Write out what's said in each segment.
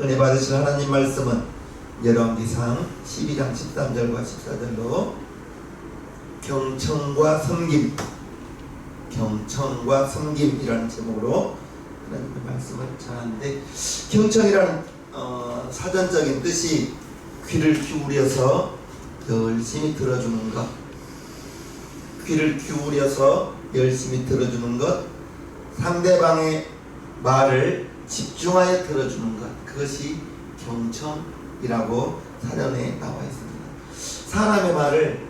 은혜 받으신 하나님 말씀은 열왕기상 12장 13절과 14절로 경청과 섬김이라는 제목으로 하나님의 말씀을 전하는데, 경청이라는 사전적인 뜻이 귀를 기울여서 열심히 들어주는 것, 귀를 기울여서 열심히 들어주는 것, 상대방의 말을 집중하여 들어주는 것, 그것이 경청이라고 사전에 나와 있습니다. 사람의 말을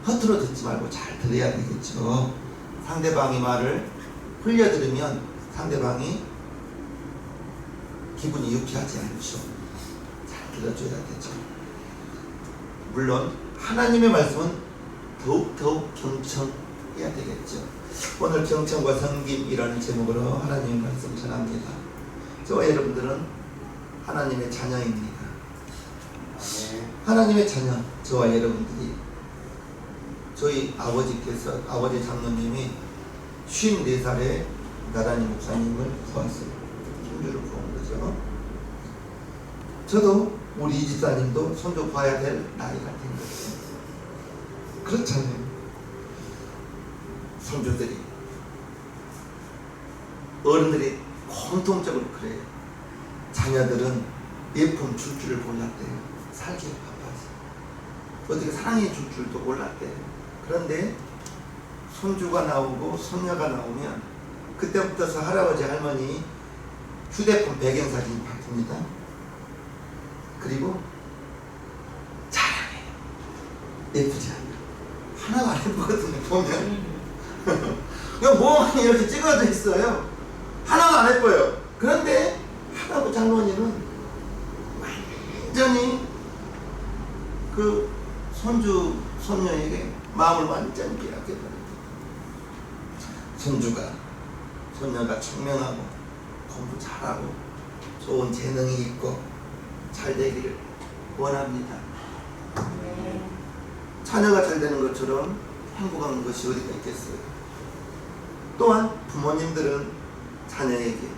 허투루 듣지 말고 잘 들어야 되겠죠. 상대방의 말을 흘려 들으면 상대방이 기분이 유쾌하지 않죠. 잘 들어줘야 되죠. 물론 하나님의 말씀은 더욱 경청해야 되겠죠. 오늘 경청과 섬김이라는 제목으로 하나님의 말씀 전합니다. 저와 여러분들은 하나님의 자녀입니다. 하나님의 자녀, 저와 여러분들이, 저희 아버지 장로님이 54살에 나란히 목사님을 구했어요. 손주를 구한 거죠. 저도 우리 이 집사님도 손주 봐야 될 나이가 된 거죠. 그렇잖아요. 손주들이, 어른들이 공통적으로 그래요. 자녀들은 예품 줄 줄을 몰랐대요. 살기에 바빠서 어떻게 사랑해 줄 줄도 몰랐대요. 그런데 손주가 나오고 손녀가 나오면 그때부터서 할아버지 할머니 휴대폰 배경사진이 바뀝니다. 그리고 자랑해요. 예쁘지 않나? 하나가 안 예쁘거든요. 보면 그냥 뭐 이렇게 찍어져 있어요. 하나가 안 예뻐요. 그런데 할아버지 장로님은 완전히 그 손주 손녀에게 마음을 완전히 빼앗겨버려요. 손녀가 청명하고 공부 잘하고 좋은 재능이 있고 잘 되기를 원합니다. 자녀가 잘 되는 것처럼 행복한 것이 어디가 있겠어요. 또한 부모님들은 자녀에게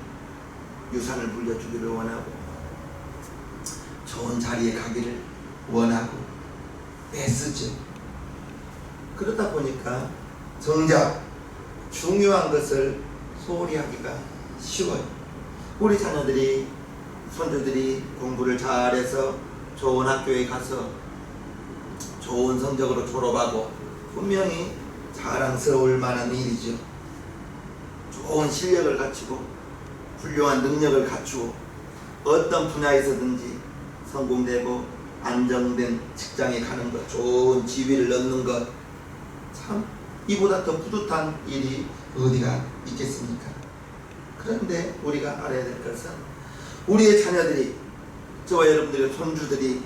유산을 물려주기를 원하고 좋은 자리에 가기를 원하고 애쓰죠. 그러다 보니까 정작 중요한 것을 소홀히 하기가 쉬워요. 우리 자녀들이, 손주들이 공부를 잘해서 좋은 학교에 가서 좋은 성적으로 졸업하고 분명히 자랑스러울 만한 일이죠. 좋은 실력을 갖추고 훌륭한 능력을 갖추고 어떤 분야에서든지 성공되고 안정된 직장에 가는 것, 좋은 지위를 얻는 것, 참 이보다 더 뿌듯한 일이 어디가 있겠습니까? 그런데 우리가 알아야 될 것은 우리의 자녀들이, 저와 여러분들의 손주들이,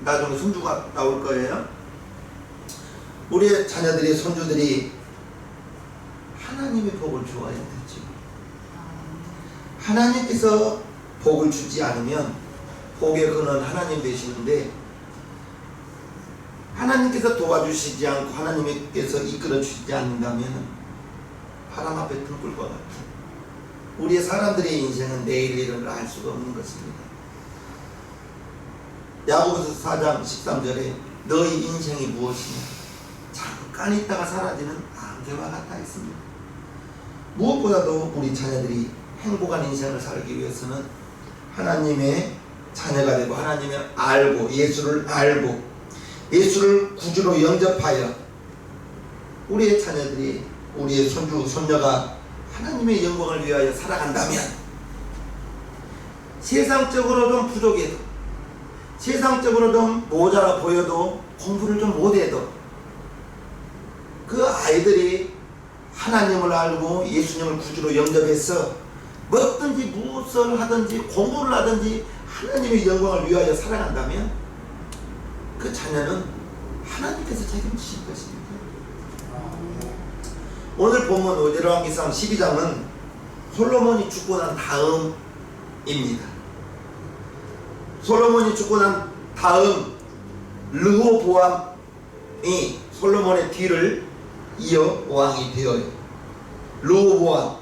나중에 손주가 나올 거예요. 우리의 자녀들이, 손주들이 하나님의 복을 주어야 되죠. 하나님께서 복을 주지 않으면 복의 근원 하나님 되시는데, 하나님께서 도와주시지 않고 하나님께서 이끌어 주시지 않는다면 바람 앞에 등불과 같은 우리의 사람들의 인생은 내일 일을 알 수가 없는 것입니다. 야고보서 4장 13절에 너희 인생이 무엇이냐, 잠깐 있다가 사라지는 안개와 같다 했습니다. 무엇보다도 우리 자녀들이 행복한 인생을 살기 위해서는 하나님의 자녀가 되고 하나님을 알고 예수를 알고 예수를 구주로 영접하여 우리의 자녀들이, 우리의 손주 손녀가 하나님의 영광을 위하여 살아간다면 세상적으로 좀 부족해도, 세상적으로 좀 모자라 보여도, 공부를 좀 못해도 그 아이들이 하나님을 알고 예수님을 구주로 영접해서 뭐든지 무엇을 하든지 공부를 하든지 하나님의 영광을 위하여 살아간다면 그 자녀는 하나님께서 책임지실 것입니다. 오늘 본문 열왕기상 12장은 솔로몬이 죽고 난 다음입니다. 솔로몬이 죽고 난 다음 르호보암이 솔로몬의 뒤를 이어 왕이 되어요. 르호보암,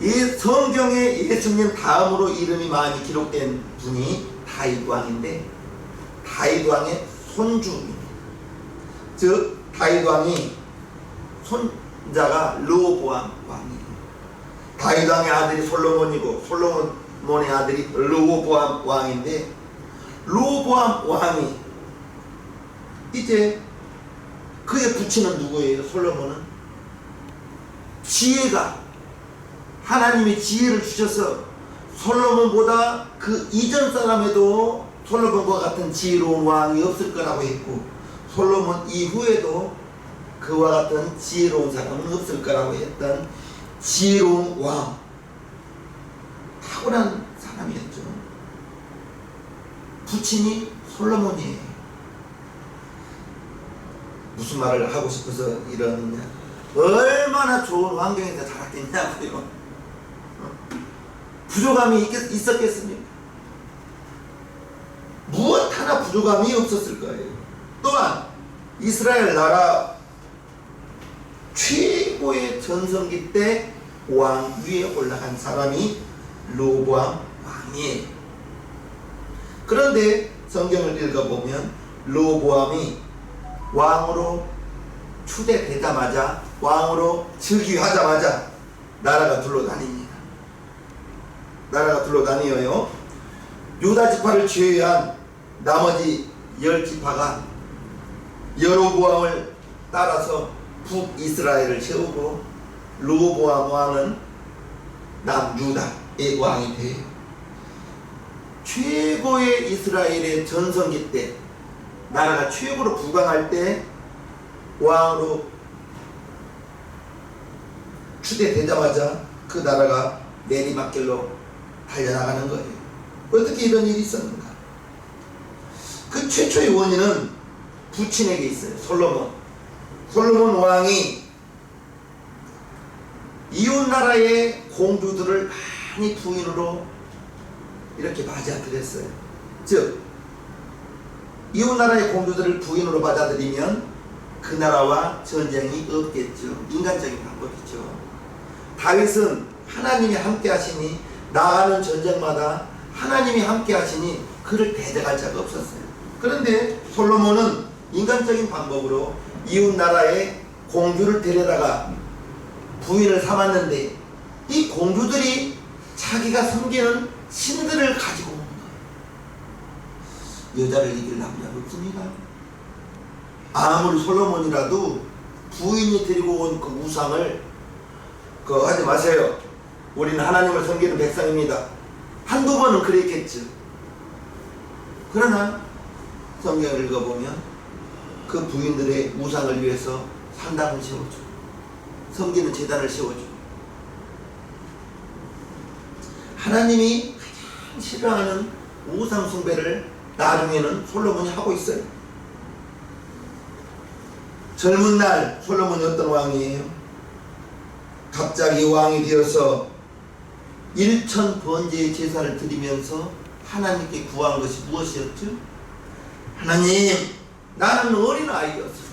이 성경에 예수님 다음으로 이름이 많이 기록된 분이 다윗 왕인데 다윗 왕의 손주입니다. 즉 다윗 왕이 손자가 르호보암 왕이에요. 다윗 왕의 아들이 솔로몬이고 솔로몬의 아들이 르호보암 왕인데 르호보암 왕이 이제 그의 부친은 누구예요? 솔로몬은 지혜가 하나님이 지혜를 주셔서 솔로몬보다 그 이전 사람에도 솔로몬과 같은 지혜로운 왕이 없을 거라고 했고 솔로몬 이후에도 그와 같은 지혜로운 사람은 없을 거라고 했던 지혜로운 왕, 탁월한 사람이었죠. 부친이 솔로몬이에요. 무슨 말을 하고 싶어서 이러느냐, 얼마나 좋은 환경에서 자랐겠냐고요. 부족함이 있었겠습니까? 무엇 하나 부족함이 없었을 거예요. 또한 이스라엘 나라 최고의 전성기 때 왕 위에 올라간 사람이 르호보암 왕이에요. 그런데 성경을 읽어보면 르호보암이 왕으로 추대되자마자, 왕으로 즉위하자마자 나라가 둘러다닙니다. 나라가 둘러다니어요. 유다 지파를 제외한 나머지 10지파가 여로보암을 따라서 북이스라엘을 세우고 르호보암 왕은 남유다의 왕이 돼요. 최고의 이스라엘의 전성기 때, 나라가 최고로 부강할 때 왕으로 추대되자마자 그 나라가 내리막길로 달려나가는 거예요. 어떻게 이런 일이 있었는가? 그 최초의 원인은 부친에게 있어요. 솔로몬 왕이 이웃 나라의 공주들을 많이 부인으로 이렇게 맞아들였어요. 즉 이웃 나라의 공주들을 부인으로 받아들이면 그 나라와 전쟁이 없겠죠. 인간적인 방법이죠. 다윗은 하나님이 함께 하시니 나가는 전쟁마다 하나님이 함께 하시니 그를 대적할 자가 없었어요. 그런데 솔로몬은 인간적인 방법으로 이웃 나라의 공주를 데려다가 부인을 삼았는데 이 공주들이 자기가 섬기는 신들을 가지고 오는 거예요. 여자를 이길 남자가 없습니다. 아무리 솔로몬이라도 부인이 데리고 온 그 우상을 하지 마세요. 우리는 하나님을 섬기는 백성입니다. 한두 번은 그랬겠죠. 그러나 성경을 읽어보면 그 부인들의 우상을 위해서 산당을 세워주고 섬기는 제단을 세워주고 하나님이 가장 싫어하는 우상 숭배를 나중에는 솔로몬이 하고 있어요. 젊은 날 솔로몬이 어떤 왕이에요? 갑자기 왕이 되어서 1000번제의 제사를 드리면서 하나님께 구한 것이 무엇이었죠? 하나님, 나는 어린아이였어.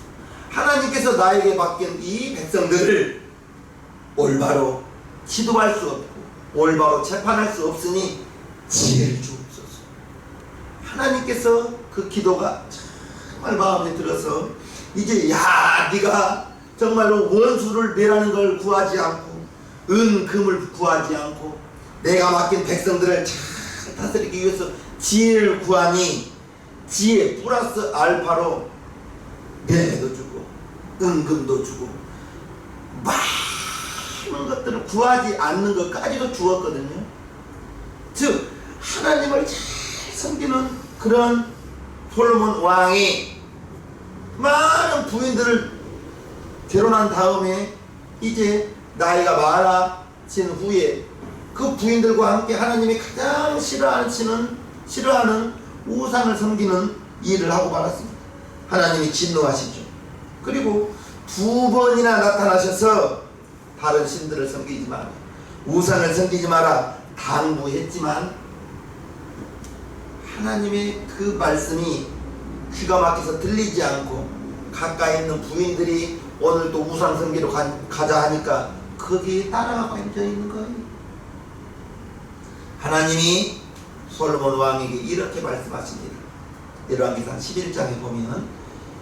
하나님께서 나에게 맡긴 이 백성들을 올바로 지도할 수 없고 올바로 재판할 수 없으니 지혜를 주옵소서. 하나님께서 그 기도가 정말 마음에 들어서 이제 네가 정말로 원수를 멸하는 걸 구하지 않고 금을 구하지 않고 내가 맡긴 백성들을 잘 다스리기 위해서 지혜를 구하니 지혜 플러스 알파로 매도 주고 금도 주고 많은 것들을 구하지 않는 것까지도 주었거든요. 즉 하나님을 잘 섬기는 그런 솔로몬 왕이 많은 부인들을 결혼한 다음에 이제 나이가 많아진 후에 그 부인들과 함께 하나님이 가장 싫어하는 우상을 섬기는 일을 하고 말았습니다. 하나님이 진노하시죠. 그리고 2번이나 나타나셔서 다른 신들을 섬기지 마라, 우상을 섬기지 마라 당부했지만 하나님의 그 말씀이 귀가 막혀서 들리지 않고 가까이 있는 부인들이 오늘도 우상 섬기러 가자 하니까 거기에 따라가고 앉아 있는 거예요. 하나님이 솔로몬 왕에게 이렇게 말씀하십니다. 열왕기상 11장에 보면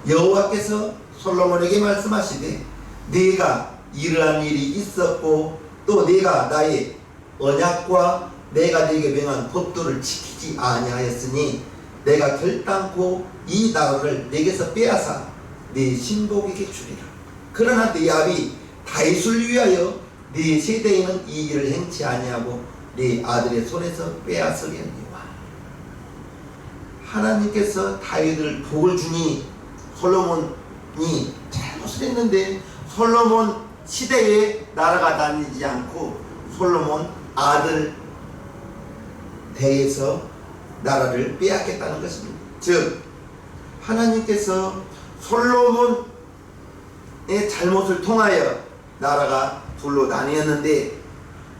여호와께서 솔로몬에게 말씀하시되 네가 이러한 일이 있었고 또 네가 나의 언약과 내가 네게 명한 법도를 지키지 아니하였으니 내가 결단코 이 나라를 네게서 빼앗아 네 신복에게 주리라. 그러나 네 아비 다윗을 위하여 네 세대에는 이 일을 행치 아니하고 네 아들의 손에서 빼앗으려니와. 하나님께서 다윗을 복을 주니 솔로몬이 잘못을 했는데 솔로몬 시대에 나라가 다니지 않고 솔로몬 아들 대에서 나라를 빼앗겠다는 것입니다. 즉 하나님께서 솔로몬의 잘못을 통하여 나라가 둘로 나뉘었는데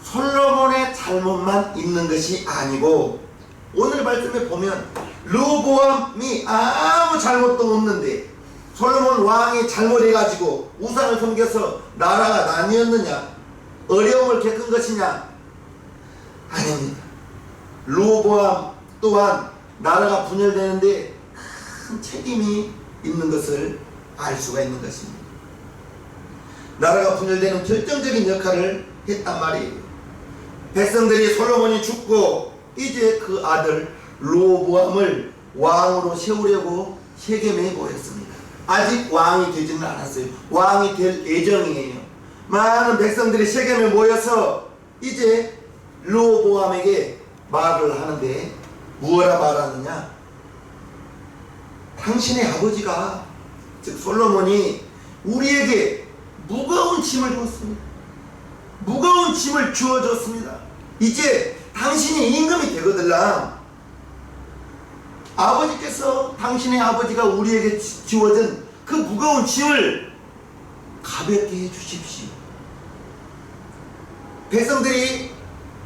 솔로몬의 잘못만 있는 것이 아니고 오늘 말씀에 보면 르호보암이 아무 잘못도 없는데 솔로몬 왕이 잘못해가지고 우상을 섬겨서 나라가 나뉘었느냐, 어려움을 겪은 것이냐? 아닙니다. 르호보암 또한 나라가 분열되는데 큰 책임이 있는 것을 알 수가 있는 것입니다. 나라가 분열되는 결정적인 역할을 했단 말이에요. 백성들이 솔로몬이 죽고 이제 그 아들 르호보암을 왕으로 세우려고 세겜에 모였습니다. 아직 왕이 되지는 않았어요. 왕이 될 예정이에요. 많은 백성들이 세겜에 모여서 이제 르호보암에게 말을 하는데 무엇라 말하느냐? 당신의 아버지가 즉 솔로몬이 우리에게 무거운 짐을 줬습니다. 무거운 짐을 주어줬습니다. 이제 당신이 임금이 되거들라. 아버지께서 당신의 아버지가 우리에게 지워진 그 무거운 짐을 가볍게 해주십시오. 백성들이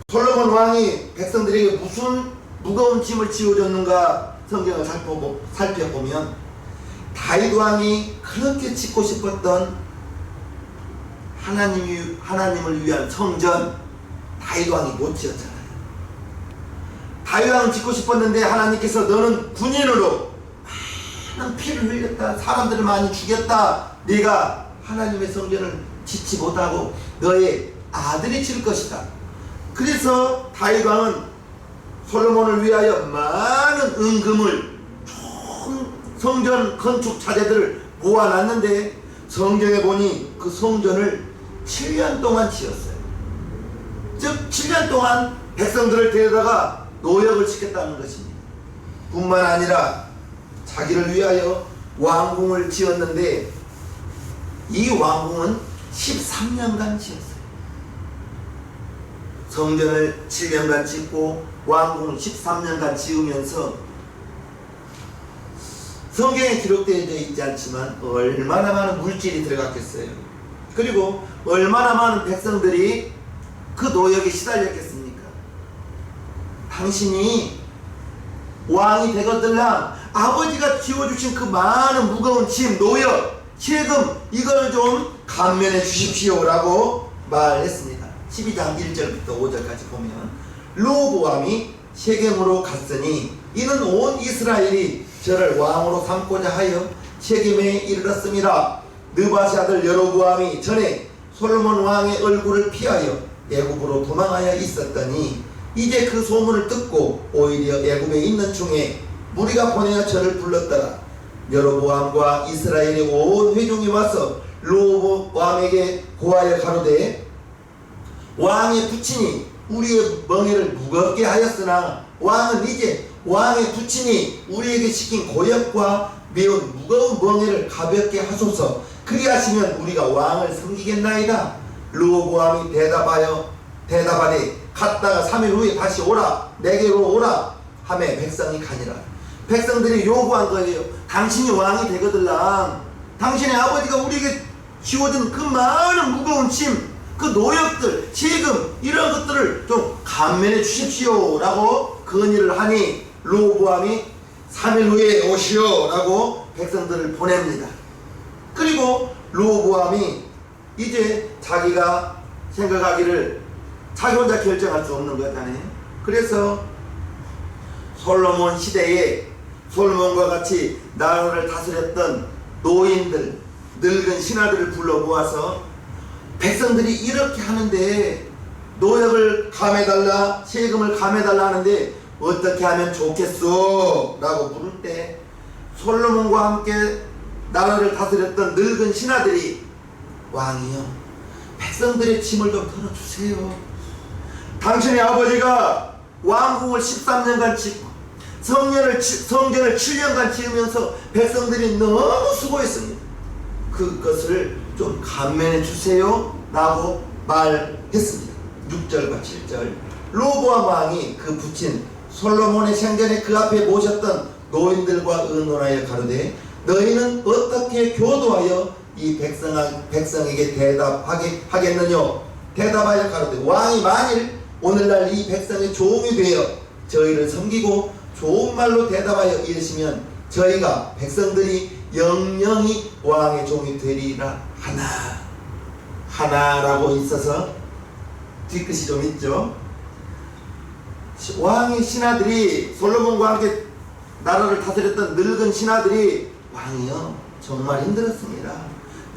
솔로몬 왕이 백성들에게 무슨 무거운 짐을 지워줬는가 성경을 살펴보면 다윗 왕이 그렇게 짓고 싶었던 하나님을 위한 성전 다윗 왕이 못 지었잖아요. 다윗 왕은 짓고 싶었는데 하나님께서 너는 군인으로 많은 피를 흘렸다, 사람들을 많이 죽였다, 네가 하나님의 성전을 짓지 못하고 너의 아들이 질 것이다. 그래서 다윗 왕은 솔로몬을 위하여 많은 은금을 좋은 성전 건축 자재들을 모아놨는데 성경에 보니 그 성전을 7년 동안 지었어요. 즉 7년 동안 백성들을 데려다가 노역을 시켰다는 것입니다. 뿐만 아니라 자기를 위하여 왕궁을 지었는데 이 왕궁은 13년간 지었어요. 성전을 7년간 짓고 왕궁을 13년간 지으면서 성경에 기록되어 있지 않지만 얼마나 많은 물질이 들어갔겠어요. 그리고 얼마나 많은 백성들이 그 노역에 시달렸겠습니까? 당신이 왕이 되거들랑 아버지가 지워주신 그 많은 무거운 짐, 노역, 세금 이걸 좀 감면해 주십시오 라고 말했습니다. 12장 1절부터 5절까지 보면 르호보암이 세겜으로 갔으니 이는 온 이스라엘이 저를 왕으로 삼고자 하여 세겜에 이르렀습니다. 느바시 아들 여로보암이 전에 솔로몬 왕의 얼굴을 피하여 애굽으로 도망하여 있었더니 이제 그 소문을 듣고 오히려 애굽에 있는 중에 무리가 보내어 저를 불렀더라. 여로보암과 이스라엘의 온 회중이 와서 르호보암에게 고하여 가로되 왕의 부친이 우리의 멍에를 무겁게 하였으나 왕은 이제 왕의 부친이 우리에게 시킨 고역과 매운 무거운 멍에를 가볍게 하소서. 그리하시면 우리가 왕을 섬기겠나이다. 르호보암이 대답하되 갔다가 3일 후에 다시 오라, 내게로 오라 하매 백성이 가니라. 백성들이 요구한 거예요. 당신이 왕이 되거들랑 당신의 아버지가 우리에게 지워준 그 많은 무거운 짐, 그 노역들, 세금 이런 것들을 좀 감면해 주십시오 라고 건의를 하니 르호보암이 3일 후에 오시오 라고 백성들을 보냅니다. 그리고 르호보암이 이제 자기가 생각하기를 자기 혼자 결정할 수 없는 거잖아요. 그래서 솔로몬 시대에 솔로몬과 같이 나라를 다스렸던 노인들, 늙은 신하들을 불러 모아서 백성들이 이렇게 하는데 노역을 감해달라, 세금을 감해달라 하는데 어떻게 하면 좋겠소? 라고 물을 때 솔로몬과 함께 나라를 다스렸던 늙은 신하들이 왕이여, 백성들의 짐을 좀 털어주세요. 당신의 아버지가 왕궁을 13년간 짓고 성전을 7년간 지으면서 백성들이 너무 수고했습니다. 그것을 좀 감면해 주세요 라고 말했습니다. 6절과 7절. 로보암 왕이 그 부친 솔로몬의 생전에 그 앞에 모셨던 노인들과 의논하여 가로되 너희는 어떻게 교도하여 이 백성에게 대답하게 하겠느냐? 대답하여 가로되 왕이 만일 오늘날 이 백성의 종이 되어 저희를 섬기고 좋은 말로 대답하여 이르시면 저희가 백성들이 영영이 왕의 종이 되리라 하나라고 있어서 뒤끝이 좀 있죠. 왕의 신하들이 솔로몬과 함께 나라를 다스렸던 늙은 신하들이 왕이요 정말 힘들었습니다.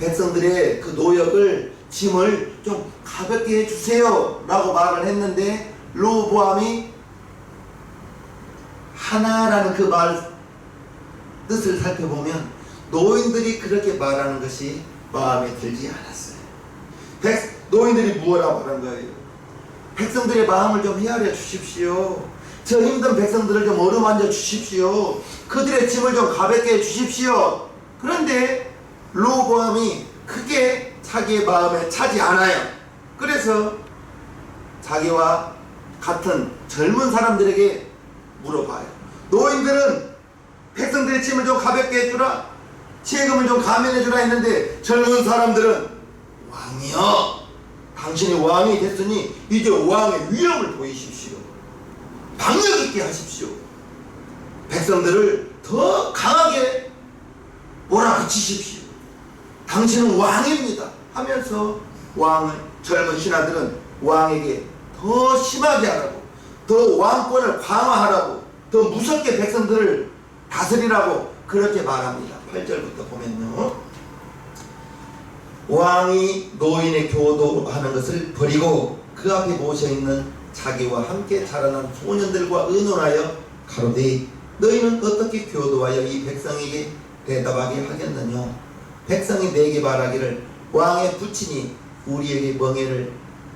백성들의 그 노역을 짐을 좀 가볍게 해주세요 라고 말을 했는데 로보암이 하나라는 그 말 뜻을 살펴보면 노인들이 그렇게 말하는 것이 마음에 들지 않았어요. 노인들이 무엇라고 말한 거예요? 백성들의 마음을 좀 헤아려 주십시오. 저 힘든 백성들을 좀 어루만져 주십시오. 그들의 짐을 좀 가볍게 해 주십시오. 그런데 로보암이 크게 자기의 마음에 차지 않아요. 그래서 자기와 같은 젊은 사람들에게 물어봐요. 노인들은 백성들의 짐을 좀 가볍게 해주라, 세금을 좀 감면해주라 했는데 젊은 사람들은 왕이여, 당신이 왕이 됐으니 이제 왕의 위엄을 보이십시오. 박력 있게 하십시오. 백성들을 더 강하게 몰아붙이십시오. 당신은 왕입니다 하면서 젊은 신하들은 왕에게 더 심하게 하라고, 더 왕권을 강화하라고, 더 무섭게 백성들을 다스리라고 그렇게 말합니다. 8절부터 보면요, 왕이 노인의 교도하는 것을 버리고 그 앞에 모셔있는 자기와 함께 자라난 소년들과 의논하여 가로되 너희는 어떻게 교도하여 이 백성에게 대답하게 하겠느냐? 백성이 내게 말하기를 왕의 부친이 우리에게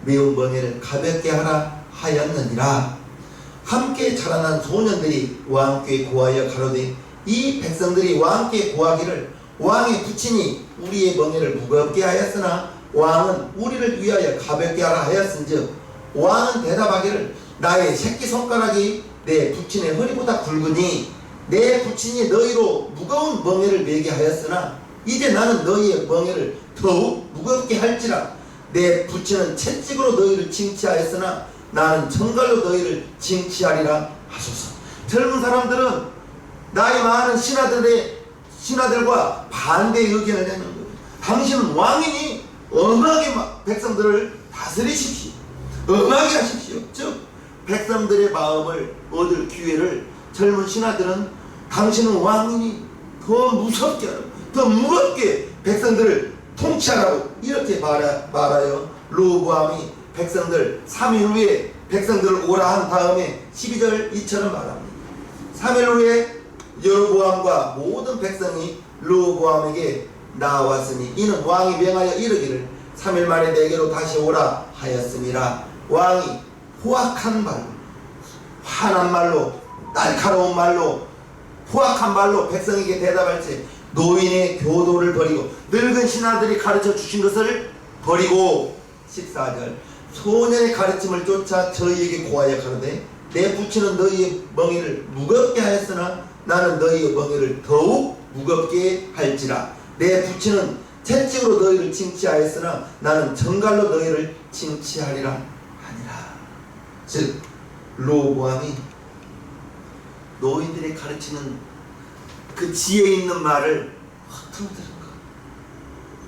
매운 멍에를 가볍게 하라 하였느니라. 함께 자라난 소년들이 왕께 고하여 가로되 이 백성들이 왕께 고하기를 왕의 부친이 우리의 멍에를 무겁게 하였으나 왕은 우리를 위하여 가볍게 하라 하였은즉 왕은 대답하기를 나의 새끼손가락이 내 부친의 허리보다 굵으니 내 부친이 너희로 무거운 멍에를 메게 하였으나 이제 나는 너희의 멍에를 더욱 무겁게 할지라. 내 부친은 채찍으로 너희를 징치하였으나 나는 정갈로 너희를 징치하리라 하소서. 젊은 사람들은 나이 많은 신하들과 반대의 의견을 내는 거예요. 당신은 왕이니 엄하게 백성들을 다스리십시오. 엄하게 하십시오. 즉 백성들의 마음을 얻을 기회를 젊은 신하들은 당신은 왕이니 더 무섭게 하라고, 더 무겁게 백성들을 통치하라고 이렇게 말하여 로보암이 백성들 3일 후에 백성들을 오라 한 다음에 12절 이처럼 말합니다. 3일 후에 여로보암과 모든 백성이 로보암에게 나왔으니 이는 왕이 명하여 이르기를 3일 만에 내게로 다시 오라 하였음이라. 왕이 포악한 말로, 환한 말로, 날카로운 말로, 포악한 말로 백성에게 대답할지 노인의 교도를 버리고 늙은 신하들이 가르쳐 주신 것을 버리고 14절 소년의 가르침을 쫓아 저희에게 고하여 가로되 내 부친은 너희의 멍에를 무겁게 하였으나 나는 너희의 멍에를 더욱 무겁게 할지라. 내 부친은 채찍으로 너희를 징치하였으나 나는 정갈로 너희를 징치하리라 하니라. 즉 로보암이 노인들이 가르치는 그 지혜 있는 말을 허투루 들은 것,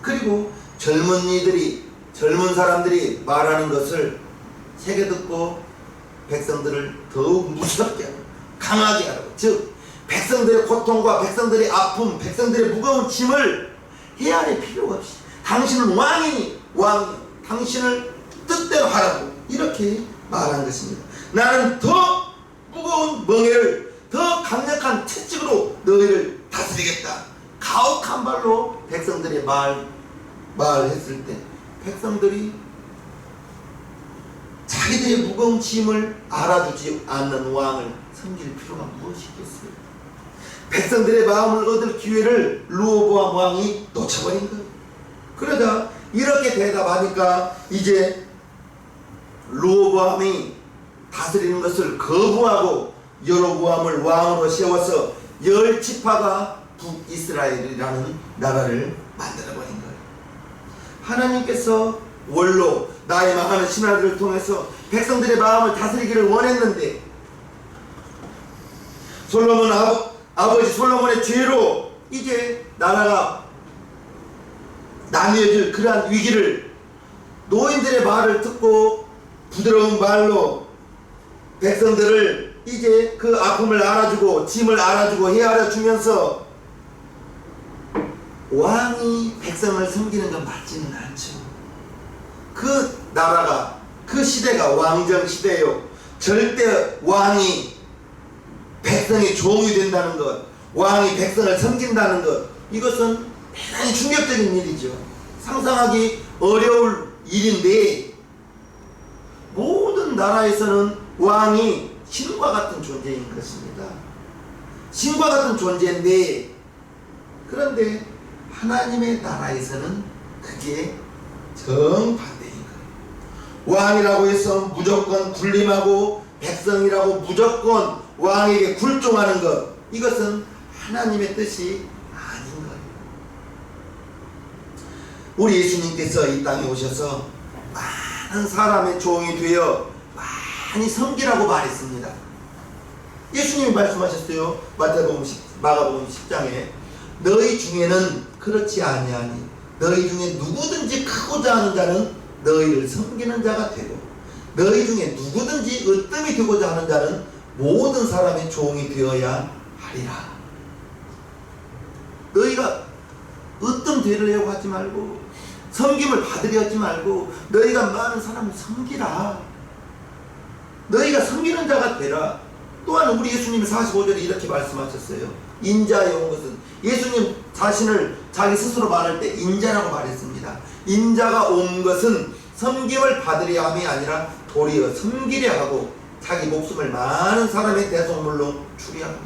그리고 젊은 사람들이 말하는 것을 새겨 듣고 백성들을 더욱 무섭게 하고 강하게 하고, 즉 백성들의 고통과 백성들의 아픔, 백성들의 무거운 짐을 헤아릴 필요가 없이 당신은 왕이니 당신을 뜻대로 하라고 이렇게 말한 것입니다. 나는 더 무거운 멍에를, 더 강력한 채찍으로 너희를 다스리겠다. 가혹한 말로 백성들의 말했을 때 백성들이 자기들의 무거운 짐을 알아주지 않는 왕을 섬길 필요가 무엇이겠어요? 백성들의 마음을 얻을 기회를 르호보암 왕이 놓쳐버린 거예요. 그러자 이렇게 대답하니까 이제 르호보암이 다스리는 것을 거부하고 여로보암을 왕으로 세워서 10지파가 북이스라엘이라는 나라를 만들어버린 거예요. 하나님께서 원로 나의 망하는 신하들을 통해서 백성들의 마음을 다스리기를 원했는데 솔로몬 아버지 솔로몬의 죄로 이제 나라가 나뉘어질 그러한 위기를 노인들의 말을 듣고 부드러운 말로 백성들을 이제 그 아픔을 알아주고 짐을 알아주고 헤아려 주면서 왕이 백성을 섬기는 건 맞지는 않죠. 그 나라가, 그 시대가 왕정 시대요. 절대 왕이 백성의 종이 된다는 것, 왕이 백성을 섬긴다는 것, 이것은 대단히 충격적인 일이죠. 상상하기 어려울 일인데 모든 나라에서는 왕이 신과 같은 존재인 것입니다. 신과 같은 존재인데, 그런데 하나님의 나라에서는 그게 정반대인 거예요. 왕이라고 해서 무조건 군림하고 백성이라고 무조건 왕에게 굴종하는 것, 이것은 하나님의 뜻이 아닌 거예요. 우리 예수님께서 이 땅에 오셔서 많은 사람의 종이 되어 많이 섬기라고 말했습니다. 예수님이 말씀하셨어요. 마가복음 10장에 너희 중에는 그렇지 아니하니 너희 중에 누구든지 크고자 하는 자는 너희를 섬기는 자가 되고 너희 중에 누구든지 으뜸이 되고자 하는 자는 모든 사람의 종이 되어야 하리라. 너희가 으뜸 되려고 하지 말고 섬김을 받으려 하지 말고 너희가 많은 사람을 섬기라. 너희가 섬기는 자가 되라. 또한 우리 예수님이 45절에 이렇게 말씀하셨어요. 인자에 온 것은, 예수님 자신을 자기 스스로 말할 때 인자라고 말했습니다. 인자가 온 것은 섬김을 받으려 함이 아니라 도리어 섬기려 하고 자기 목숨을 많은 사람의 대속물로 주려 합니다.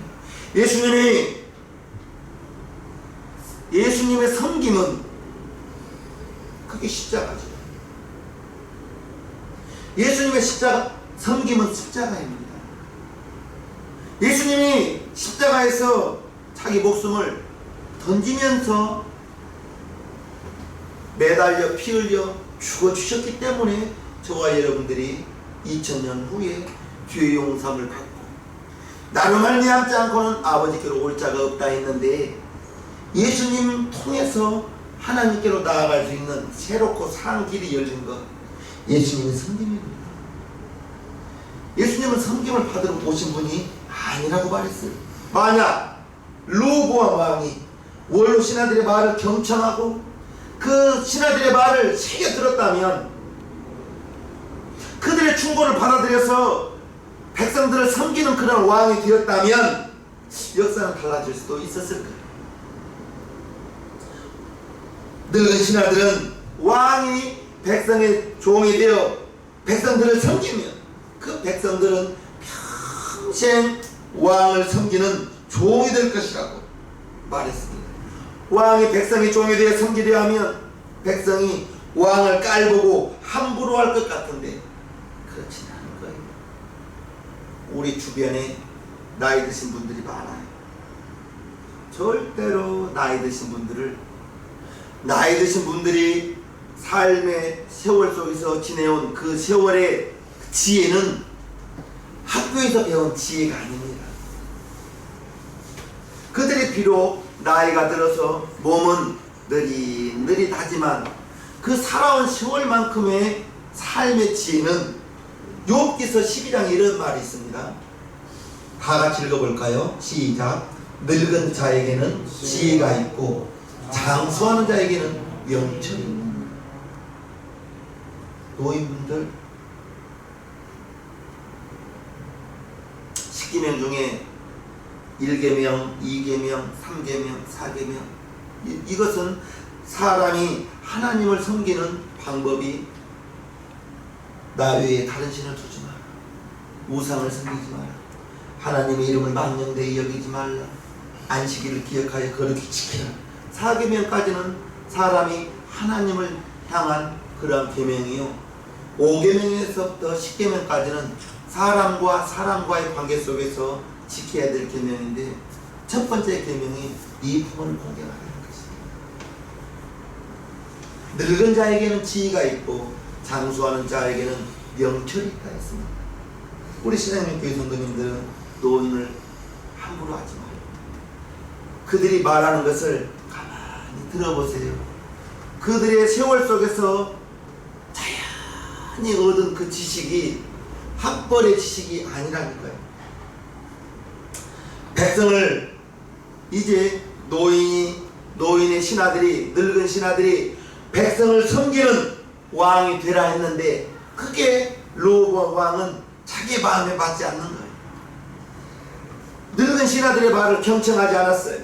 예수님의 섬김은 그게 십자가죠. 예수님의 섬김은 십자가입니다. 예수님이 십자가에서 자기 목숨을 던지면서 매달려 피 흘려 죽어주셨기 때문에 저와 여러분들이 2000년 후에 죄의 용서를 받고 나로 말미암지 않고는 아버지께로 올 자가 없다 했는데, 예수님 통해서 하나님께로 나아갈 수 있는 새롭고 산 길이 열린 것, 예수님의 섬김입니다. 예수님은 섬김을 받으러 오신 분이 아니라고 말했어요. 만약 르호보암 왕이 원로 신하들의 말을 경청하고 그 신하들의 말을 새겨 들었다면, 그들의 충고를 받아들여서 백성들을 섬기는 그런 왕이 되었다면 역사는 달라질 수도 있었을 거예요. 늙은 신하들은 왕이 백성의 종이 되어 백성들을 섬기면 그 백성들은 평생 왕을 섬기는 종이 될 것이라고 말했습니다. 왕이 백성의 종이 되어 섬기려 하면 백성이 왕을 깔보고 함부로 할 것 같은데 그렇지 않은 거예요. 우리 주변에 나이 드신 분들이 많아요. 절대로 나이 드신 분들이 삶의 세월 속에서 지내온 그 세월의 지혜는 학교에서 배운 지혜가 아닙니다. 그들이 비록 나이가 들어서 몸은 느릿느릿하지만 그 살아온 세월만큼의 삶의 지혜는 욥기서 12장에 이런 말이 있습니다. 다 같이 읽어볼까요? 시작. 늙은 자에게는 지혜가 있고 장수하는 자에게는 명철이 있는. 노인분들 10계명 중에 1계명, 2계명, 3계명, 4계명, 이것은 사람이 하나님을 섬기는 방법이 나 외에 다른 신을 두지 마라, 우상을 섬기지 마라, 하나님의 이름을 망령되이 여기지 말라, 안식일을 기억하여 거룩히 지키라. 4계명까지는 사람이 하나님을 향한 그런 계명이요, 5계명에서부터 10계명까지는 사람과 사람과의 관계 속에서 지켜야 될 계명인데, 첫 번째 계명이 네 품을 공경하라는 것입니다. 늙은 자에게는 지혜가 있고 장수하는 자에게는 명철이 있다 했습니다. 우리 신앙교회 성도님들은 노인을 함부로 하지 마요. 그들이 말하는 것을 가만히 들어보세요. 그들의 세월 속에서 자연히 얻은 그 지식이 학벌의 지식이 아니라니까요. 백성을 이제 노인의 신하들이, 늙은 신하들이 백성을 섬기는 왕이 되라 했는데, 그게 로보암 왕은 자기 마음에 맞지 않는 거예요. 늙은 신하들의 말을 경청하지 않았어요.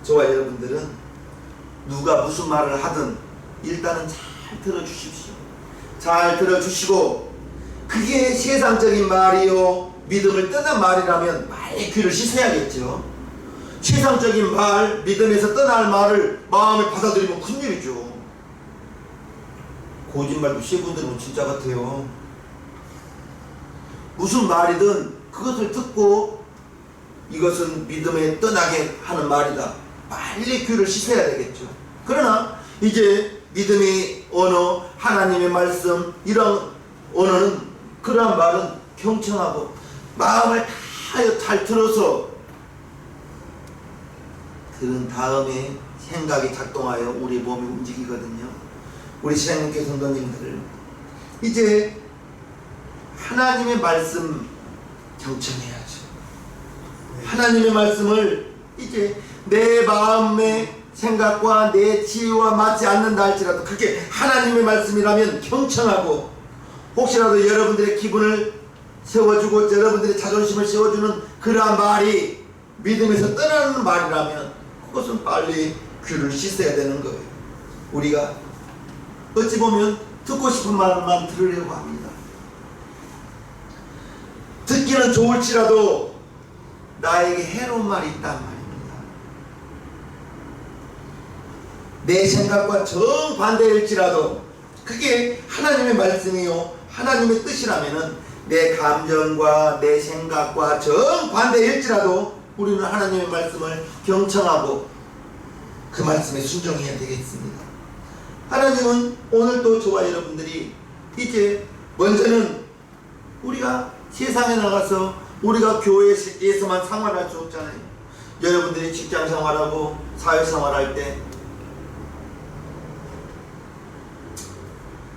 저와 여러분들은 누가 무슨 말을 하든 일단은 잘 들어주십시오. 잘 들어주시고, 그게 세상적인 말이요 믿음을 떠난 말이라면 말에 귀를 씻어야겠죠. 세상적인 말, 믿음에서 떠날 말을 마음에 받아들이면 큰일이죠. 거짓말도 세번 들으면 진짜 같아요. 무슨 말이든 그것을 듣고 이것은 믿음에 떠나게 하는 말이다, 빨리 귀를 씻어야 되겠죠. 그러나 이제 믿음의 언어, 하나님의 말씀, 이런 언어는, 그러한 말은 경청하고 마음을 다 잘 들어서 들은 다음에 생각이 작동하여 우리 몸이 움직이거든요. 우리 신앙교회 성도님들, 이제 하나님의 말씀 경청해야죠. 하나님의 말씀을 이제 내 마음의 생각과 내 지혜와 맞지 않는다 할지라도 그게 하나님의 말씀이라면 경청하고, 혹시라도 여러분들의 기분을 세워주고 여러분들의 자존심을 세워주는 그러한 말이 믿음에서 떠나는 말이라면 그것은 빨리 귀를 씻어야 되는 거예요. 우리가 어찌 보면 듣고 싶은 말만 들으려고 합니다. 듣기는 좋을지라도 나에게 해로운 말이 있단 말입니다. 내 생각과 정반대일지라도 그게 하나님의 말씀이요 하나님의 뜻이라면은 내 감정과 내 생각과 정반대일지라도 우리는 하나님의 말씀을 경청하고 그 말씀에 순종해야 되겠습니다. 하나님은 오늘도 저와 여러분들이 이제 먼저는 우리가 세상에 나가서 우리가 교회에서만 생활할 수 없잖아요. 여러분들이 직장 생활하고 사회 생활할 때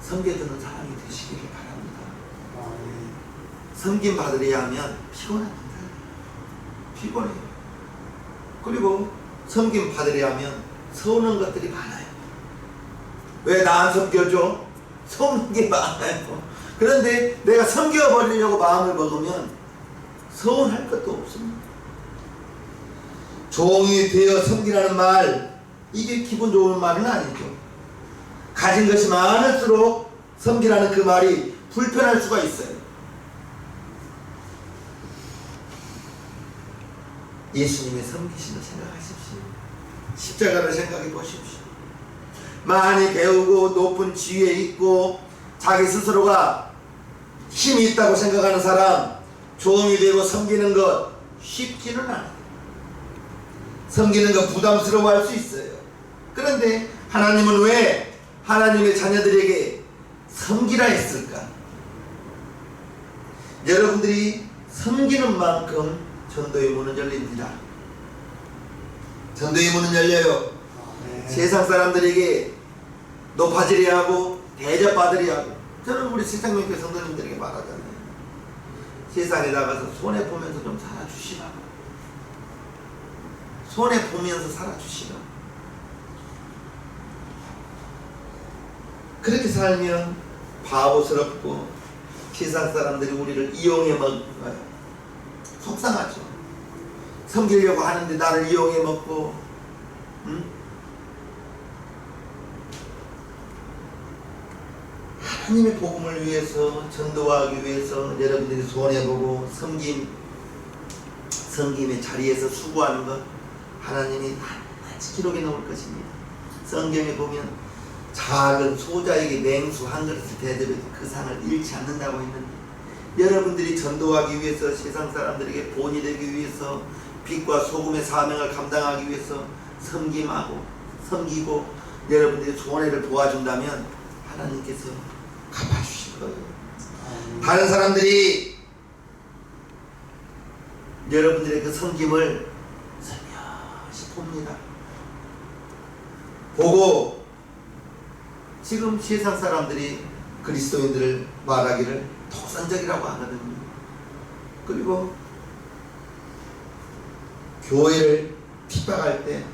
섬겨주는 사람이 되시기를 바랍니다. 섬김 받으려 하면 피곤합니다. 피곤해요. 그리고 섬김 받으려 하면 서운한 것들이 많아요. 왜 나 안 섬겨줘? 서운한 게 많아요. 그런데 내가 섬겨버리려고 마음을 먹으면 서운할 것도 없습니다. 종이 되어 섬기라는 말, 이게 기분 좋은 말은 아니죠. 가진 것이 많을수록 섬기라는 그 말이 불편할 수가 있어요. 예수님의 섬기심을 생각하십시오. 십자가를 생각해 보십시오. 많이 배우고 높은 지위에 있고 자기 스스로가 힘이 있다고 생각하는 사람, 종이 되고 섬기는 것 쉽지는 않아요. 섬기는 것 부담스러워할 수 있어요. 그런데 하나님은 왜 하나님의 자녀들에게 섬기라 했을까? 여러분들이 섬기는 만큼 전도의 문은 열립니다. 전도의 문은 열려요. 세상 사람들에게 높아지려 하고 대접받으려 하고, 저는 우리 세상교회 성도님들에게 말하잖아요. 세상에 나가서 손해보면서 좀 살아주시라. 손해보면서 살아주시라. 그렇게 살면 바보스럽고 세상 사람들이 우리를 이용해 먹는 거예요. 속상하죠. 섬기려고 하는데 나를 이용해 먹고, 응? 하나님의 복음을 위해서, 전도하기 위해서 여러분들이 손해보고 섬김의 자리에서 수고하는 것, 하나님이 낱낱이 기록해 놓을 것입니다. 성경에 보면 작은 소자에게 냉수 한 그릇을 대접해 그 상을 잃지 않는다고 했는데, 여러분들이 전도하기 위해서, 세상 사람들에게 본이 되기 위해서, 빛과 소금의 사명을 감당하기 위해서 섬기고 여러분들이 손해를 보아준다면 하나님께서 갚아주실 거예요. 다른 사람들이 여러분들의 그 섬김을 살며시 봅니다. 보고 지금 세상 사람들이 그리스도인들을 말하기를 독선적이라고 하거든요. 그리고 교회를 핍박할 때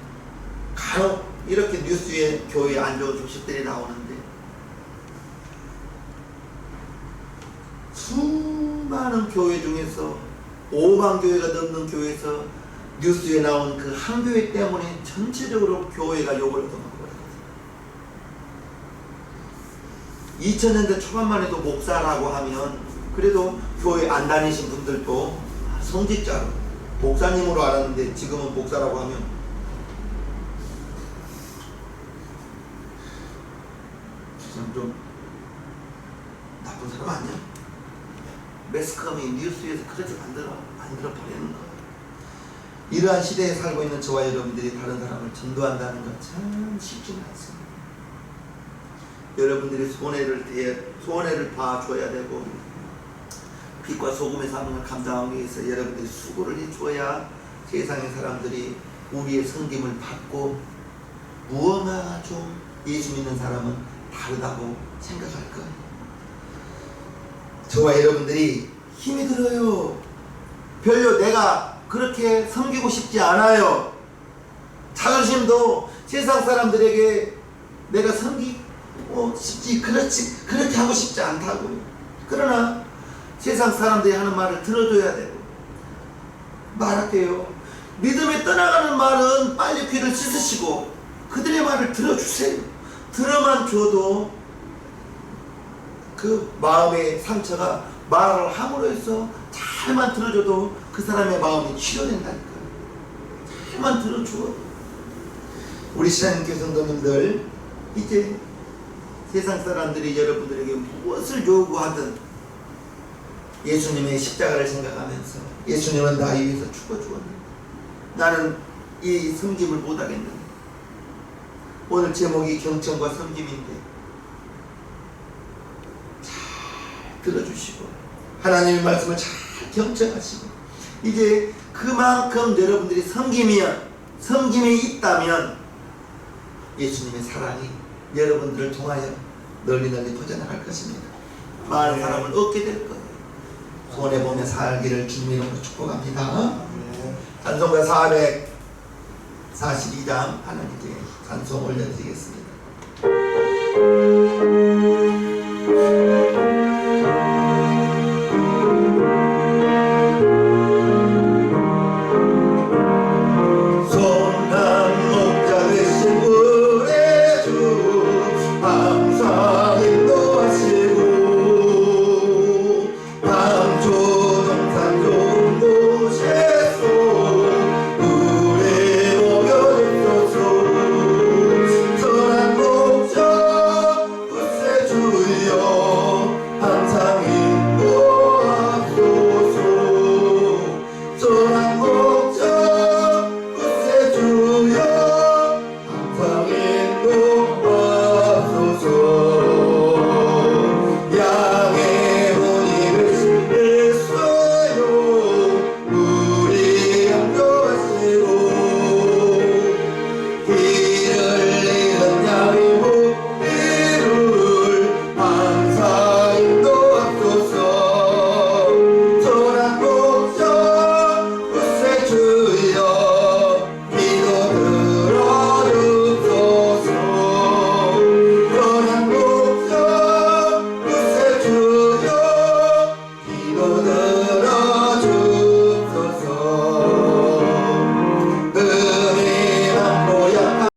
간혹 이렇게 뉴스에 교회에 안 좋은 소식들이 나오는데, 수많은 교회 중에서 5만 교회가 넘는 교회에서 뉴스에 나온 그 한 교회 때문에 전체적으로 교회가 욕을 얻어먹고 있어요. 2000년대 초반만 해도 목사라고 하면 그래도 교회 안 다니신 분들도 성직자로 목사님으로 알았는데, 지금은 목사라고 하면 좀 나쁜 사람 아니야? 매스컴이 뉴스에서 그렇게 만들어 버리는 거예요. 이러한 시대에 살고 있는 저와 여러분들이 다른 사람을 전도한다는 건 참 쉽지는 않습니다. 여러분들이 손해를 봐줘야 되고, 빛과 소금의 사명을 감당하기 위해서 여러분들이 수고를 해줘야 세상의 사람들이 우리의 섬김을 받고, 무언가 좀 예수 믿는 사람은 다르다고 생각할 거예요. 저와 여러분들이 힘이 들어요. 별로 내가 그렇게 섬기고 싶지 않아요. 자존심도 세상 사람들에게 내가 섬기고 싶지, 그렇게 하고 싶지 않다고요. 그러나 세상 사람들이 하는 말을 들어줘야 되고, 말할게요. 믿음에 떠나가는 말은 빨리 귀를 씻으시고 그들의 말을 들어주세요. 들어만 줘도 그 마음의 상처가 말을 함으로 해서 잘만 들어줘도 그 사람의 마음이 치료된다니까요. 잘만 들어줘. 우리 신앙교회 성도님들, 이제 세상 사람들이 여러분들에게 무엇을 요구하든 예수님의 십자가를 생각하면서, 예수님은 나를 위해서 죽어주었는데 나는 이 섬김을 못하겠는데, 오늘 제목이 경청과 섬김인데 잘 들어주시고 하나님의 말씀을 잘 경청하시고, 이제 그만큼 여러분들이 섬김에 있다면 예수님의 사랑이 여러분들을 통하여 널리 퍼져나갈 것입니다. 많은 사람을 얻게 될 거예요. 손해보며 살기를 주님 이름으로 축복합니다. 찬송가 442장 하나님께 찬송 올려드리겠습니다.